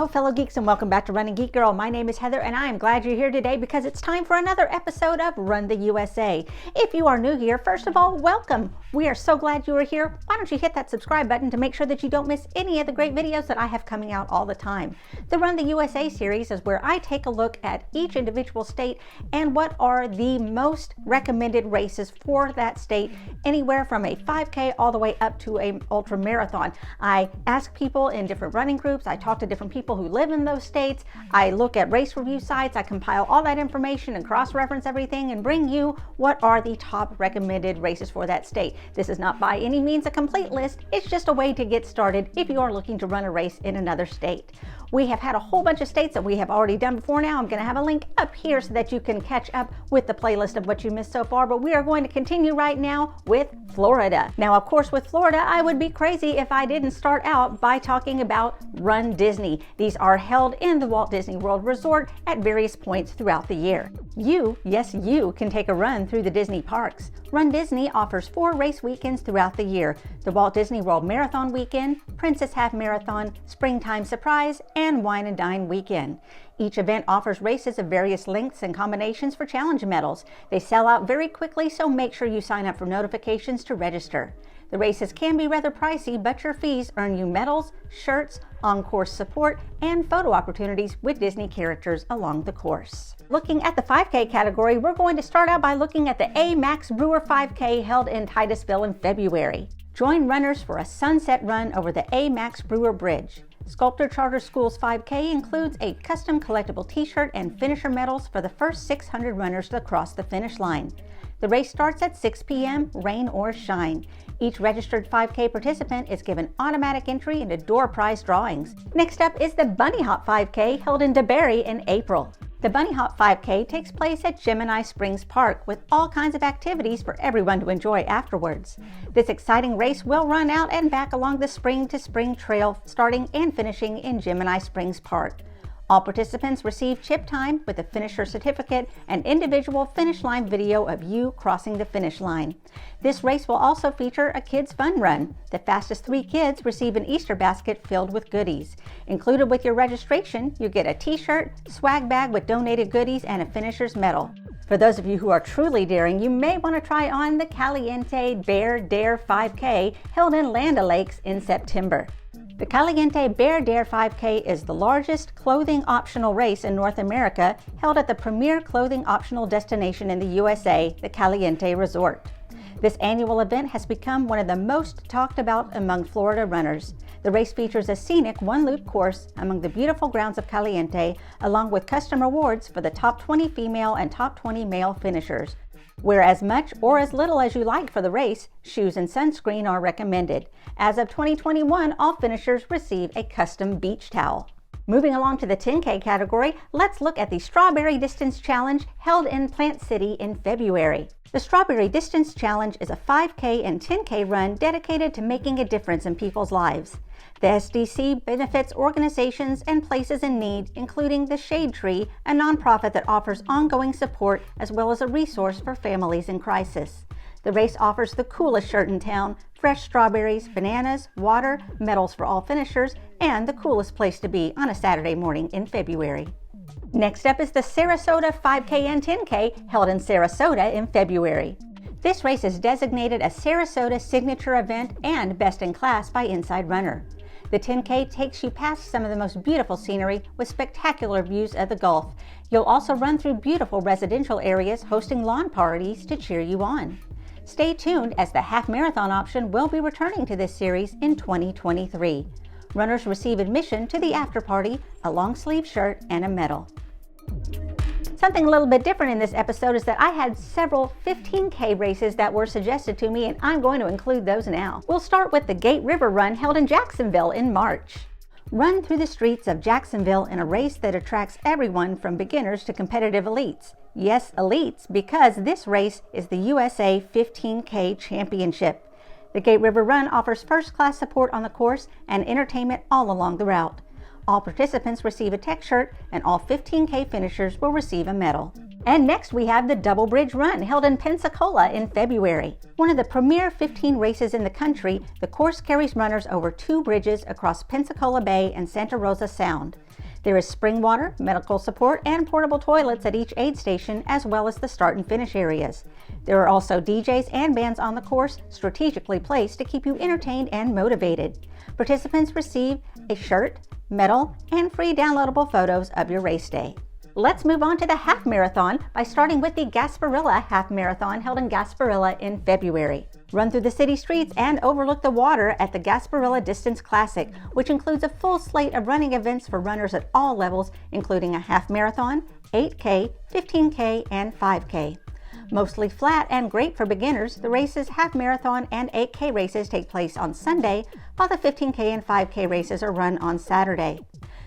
Hello fellow geeks and welcome back to Running Geek Girl. My name is Heather and I am glad you're here today because it's time for another episode of Run the USA. If you are new here, first of all, welcome. We are so glad you are here. Why don't you hit that subscribe button to make sure that you don't miss any of the great videos that I have coming out all the time. The Run the USA series is where I take a look at each individual state and what are the most recommended races for that state, anywhere from a 5K all the way up to an ultra marathon. I ask people in different running groups, I talk to different people who live in those states, I look at race review sites, I compile all that information and cross-reference everything and bring you what are the top recommended races for that state. This is not by any means a complete list, it's just a way to get started if you are looking to run a race in another state. We have had a whole bunch of states that we have already done before now. I'm going to have a link up here so that you can catch up with the playlist of what you missed so far, but we are going to continue right now with Florida. Now, of course, with Florida, I would be crazy if I didn't start out by talking about RunDisney. These are held in the Walt Disney World Resort at various points throughout the year. You, yes, you can take a run through the Disney parks. RunDisney offers 4 race weekends throughout the year: the Walt Disney World Marathon Weekend, Princess Half Marathon, Springtime Surprise, and Wine and Dine Weekend. Each event offers races of various lengths and combinations for challenge medals. They sell out very quickly, so make sure you sign up for notifications to register. The races can be rather pricey, but your fees earn you medals, shirts, on-course support, and photo opportunities with Disney characters along the course. Looking at the 5K category, we're going to start out by looking at the A. Max Brewer 5K held in Titusville in February. Join runners for a sunset run over the A. Max Brewer Bridge. Sculptor Charter School's 5K includes a custom collectible t-shirt and finisher medals for the first 600 runners to cross the finish line. The race starts at 6 p.m., rain or shine. Each registered 5K participant is given automatic entry into door prize drawings. Next up is the Bunny Hop 5K held in DeBary in April. The Bunny Hop 5K takes place at Gemini Springs Park with all kinds of activities for everyone to enjoy afterwards. This exciting race will run out and back along the Spring to Spring Trail, starting and finishing in Gemini Springs Park. All participants receive chip time with a finisher certificate and individual finish line video of you crossing the finish line. This race will also feature a kids fun run. The fastest 3 kids receive an Easter basket filled with goodies. Included with your registration, you get a t-shirt, swag bag with donated goodies, and a finisher's medal. For those of you who are truly daring, you may want to try on the Caliente Bear Dare 5K held in Land O'Lakes in September. The Caliente Bear Dare 5K is the largest clothing optional race in North America, held at the premier clothing optional destination in the USA, the Caliente Resort. This annual event has become one of the most talked about among Florida runners. The race features a scenic one-loop course among the beautiful grounds of Caliente, along with custom rewards for the top 20 female and top 20 male finishers. Wear as much or as little as you like for the race. Shoes and sunscreen are recommended. As of 2021, all finishers receive a custom beach towel. Moving along to the 10K category, let's look at the Strawberry Distance Challenge held in Plant City in February. The Strawberry Distance Challenge is a 5K and 10K run dedicated to making a difference in people's lives. The SDC benefits organizations and places in need, including the Shade Tree, a nonprofit that offers ongoing support as well as a resource for families in crisis. The race offers the coolest shirt in town, fresh strawberries, bananas, water, medals for all finishers, and the coolest place to be on a Saturday morning in February. Next up is the Sarasota 5K and 10K held in Sarasota in February. This race is designated a Sarasota Signature Event and Best in Class by Inside Runner. The 10K takes you past some of the most beautiful scenery with spectacular views of the Gulf. You'll also run through beautiful residential areas hosting lawn parties to cheer you on. Stay tuned as the half marathon option will be returning to this series in 2023. Runners receive admission to the after party, a long sleeve shirt, and a medal. Something a little bit different in this episode is that I had several 15K races that were suggested to me, and I'm going to include those now. We'll start with the Gate River Run held in Jacksonville in March. Run through the streets of Jacksonville in a race that attracts everyone from beginners to competitive elites. Yes, elites, because this race is the USA 15K Championship. The Gate River Run offers first-class support on the course and entertainment all along the route. All participants receive a tech shirt and all 15K finishers will receive a medal. And next we have the Double Bridge Run, held in Pensacola in February. One of the premier 15 races in the country, the course carries runners over 2 bridges across Pensacola Bay and Santa Rosa Sound. There is spring water, medical support, and portable toilets at each aid station, as well as the start and finish areas. There are also DJs and bands on the course, strategically placed to keep you entertained and motivated. Participants receive a shirt, medal, and free downloadable photos of your race day. Let's move on to the half marathon by starting with the Gasparilla Half Marathon, held in Gasparilla in February. Run through the city streets and overlook the water at the Gasparilla Distance Classic, which includes a full slate of running events for runners at all levels, including a half marathon, 8K, 15K, and 5K. Mostly flat and great for beginners, the race's half marathon and 8K races take place on Sunday, while the 15K and 5K races are run on Saturday.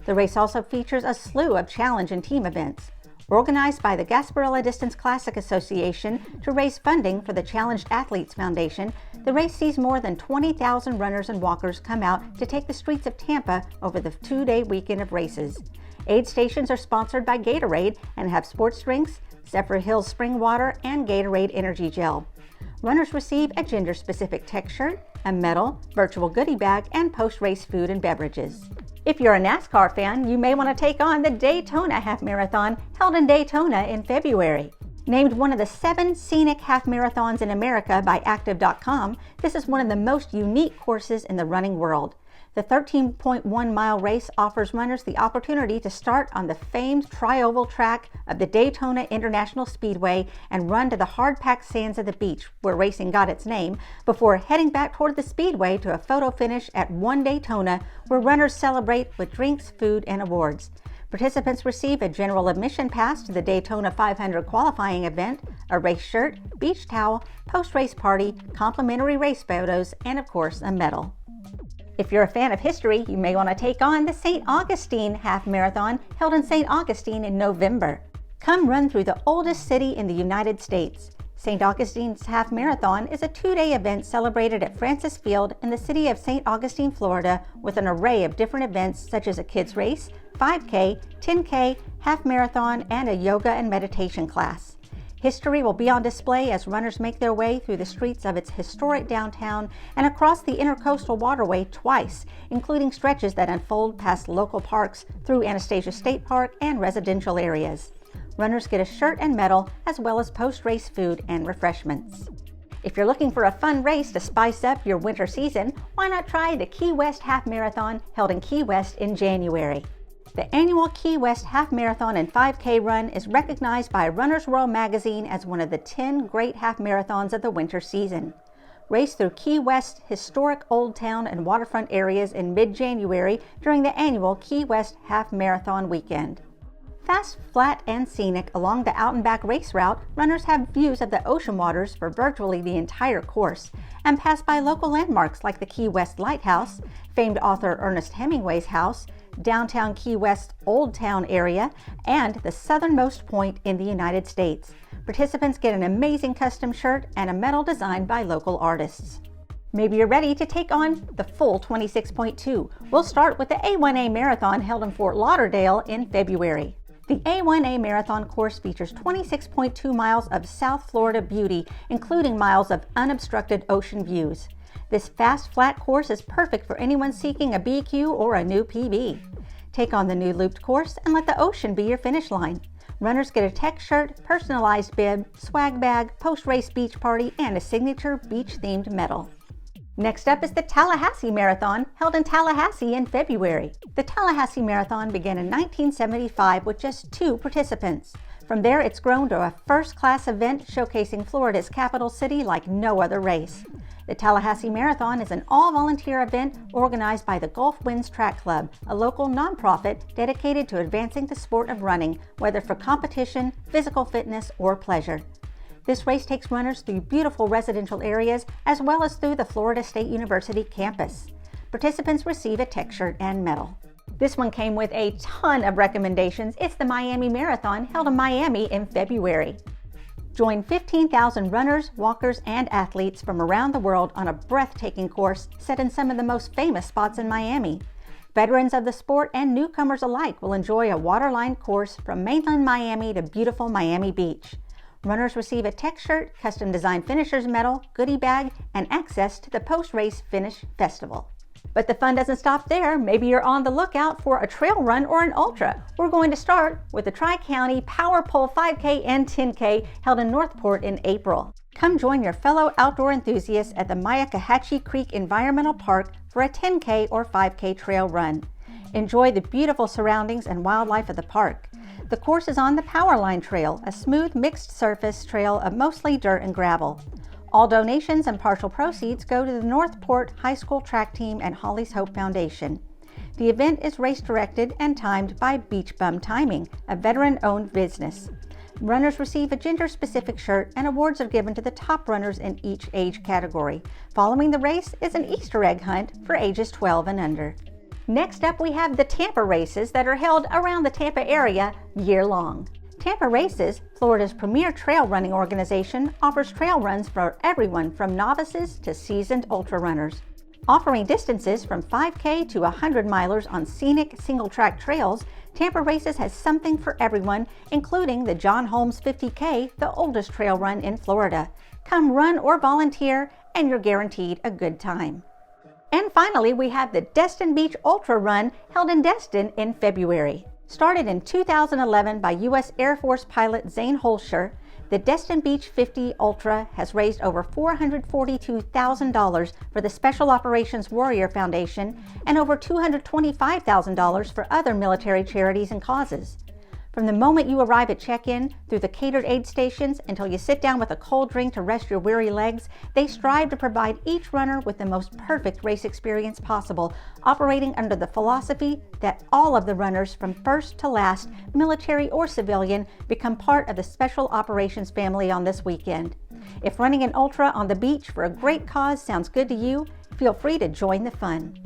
The race also features a slew of challenge and team events. Organized by the Gasparilla Distance Classic Association to raise funding for the Challenged Athletes Foundation, the race sees more than 20,000 runners and walkers come out to take the streets of Tampa over the 2-day weekend of races. Aid stations are sponsored by Gatorade and have sports drinks, Zephyr Hills spring water, and Gatorade energy gel. Runners receive a gender-specific tech shirt, a medal, virtual goodie bag, and post-race food and beverages. If you're a NASCAR fan, you may want to take on the Daytona Half Marathon, held in Daytona in February. Named one of the 7 scenic half marathons in America by Active.com, this is one of the most unique courses in the running world. The 13.1-mile race offers runners the opportunity to start on the famed tri-oval track of the Daytona International Speedway and run to the hard-packed sands of the beach, where racing got its name, before heading back toward the speedway to a photo finish at One Daytona, where runners celebrate with drinks, food, and awards. Participants receive a general admission pass to the Daytona 500 qualifying event, a race shirt, beach towel, post-race party, complimentary race photos, and of course, a medal. If you're a fan of history, you may want to take on the St. Augustine Half Marathon, held in St. Augustine in November. Come run through the oldest city in the United States. St. Augustine's Half Marathon is a 2-day event celebrated at Francis Field in the city of St. Augustine, Florida, with an array of different events such as a kids race, 5K, 10K, half marathon, and a yoga and meditation class. History will be on display as runners make their way through the streets of its historic downtown and across the Intercoastal Waterway twice, including stretches that unfold past local parks through Anastasia State Park and residential areas. Runners get a shirt and medal, as well as post-race food and refreshments. If you're looking for a fun race to spice up your winter season, why not try the Key West Half Marathon, held in Key West in January. The annual Key West Half Marathon and 5K run is recognized by Runner's World magazine as one of the 10 great half marathons of the winter season. Race through Key West's historic Old Town and waterfront areas in mid-January during the annual Key West Half Marathon weekend. Fast, flat, and scenic along the out and back race route, runners have views of the ocean waters for virtually the entire course and pass by local landmarks like the Key West Lighthouse, famed author Ernest Hemingway's house, downtown Key West Old Town area, and the southernmost point in the United States. Participants get an amazing custom shirt and a medal designed by local artists. Maybe you're ready to take on the full 26.2. We'll start with the A1A Marathon, held in Fort Lauderdale in February. The A1A Marathon course features 26.2 miles of South Florida beauty, including miles of unobstructed ocean views. This fast, flat course is perfect for anyone seeking a BQ or a new PB. Take on the new looped course and let the ocean be your finish line. Runners get a tech shirt, personalized bib, swag bag, post-race beach party, and a signature beach-themed medal. Next up is the Tallahassee Marathon, held in Tallahassee in February. The Tallahassee Marathon began in 1975 with just 2 participants. From there, it's grown to a first-class event showcasing Florida's capital city like no other race. The Tallahassee Marathon is an all-volunteer event organized by the Gulf Winds Track Club, a local nonprofit dedicated to advancing the sport of running, whether for competition, physical fitness, or pleasure. This race takes runners through beautiful residential areas as well as through the Florida State University campus. Participants receive a tech shirt and medal. This one came with a ton of recommendations. It's the Miami Marathon, held in Miami in February. Join 15,000 runners, walkers, and athletes from around the world on a breathtaking course set in some of the most famous spots in Miami. Veterans of the sport and newcomers alike will enjoy a waterline course from mainland Miami to beautiful Miami Beach. Runners receive a tech shirt, custom designed finisher's medal, goodie bag, and access to the post-race finish festival. But the fun doesn't stop there. Maybe you're on the lookout for a trail run or an ultra. We're going to start with the Tri-County Power Pole 5K and 10K held in Northport in April. Come join your fellow outdoor enthusiasts at the Myakkahatchee Creek Environmental Park for a 10K or 5K trail run. Enjoy the beautiful surroundings and wildlife of the park. The course is on the Powerline Trail, a smooth mixed surface trail of mostly dirt and gravel. All donations and partial proceeds go to the Northport High School track team and Holly's Hope Foundation. The event is race directed and timed by Beach Bum Timing, a veteran-owned business. Runners receive a gender-specific shirt and awards are given to the top runners in each age category. Following the race is an Easter egg hunt for ages 12 and under. Next up, we have the Tampa races that are held around the Tampa area year-long. Tampa Races, Florida's premier trail running organization, offers trail runs for everyone from novices to seasoned ultra runners. Offering distances from 5K to 100 milers on scenic single-track trails, Tampa Races has something for everyone, including the John Holmes 50K, the oldest trail run in Florida. Come run or volunteer, and you're guaranteed a good time. And finally, we have the Destin Beach Ultra Run held in Destin in February. Started in 2011 by U.S. Air Force pilot Zane Holscher, the Destin Beach 50 Ultra has raised over $442,000 for the Special Operations Warrior Foundation and over $225,000 for other military charities and causes. From the moment you arrive at check-in, through the catered aid stations, until you sit down with a cold drink to rest your weary legs, they strive to provide each runner with the most perfect race experience possible, operating under the philosophy that all of the runners from first to last, military or civilian, become part of the Special Operations family on this weekend. If running an ultra on the beach for a great cause sounds good to you, feel free to join the fun.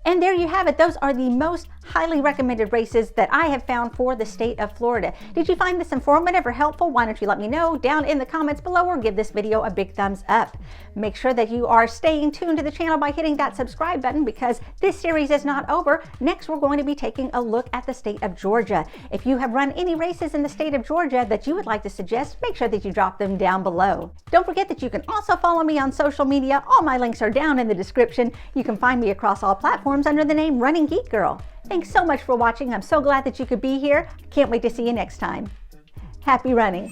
And there you have it. Those are the most highly recommended races that I have found for the state of Florida. Did you find this informative or helpful? Why don't you let me know down in the comments below or give this video a big thumbs up. Make sure that you are staying tuned to the channel by hitting that subscribe button because this series is not over. Next, we're going to be taking a look at the state of Georgia. If you have run any races in the state of Georgia that you would like to suggest, make sure that you drop them down below. Don't forget that you can also follow me on social media. All my links are down in the description. You can find me across all platforms under the name Running Geek Girl. Thanks so much for watching. I'm so glad that you could be here. Can't wait to see you next time. Happy running.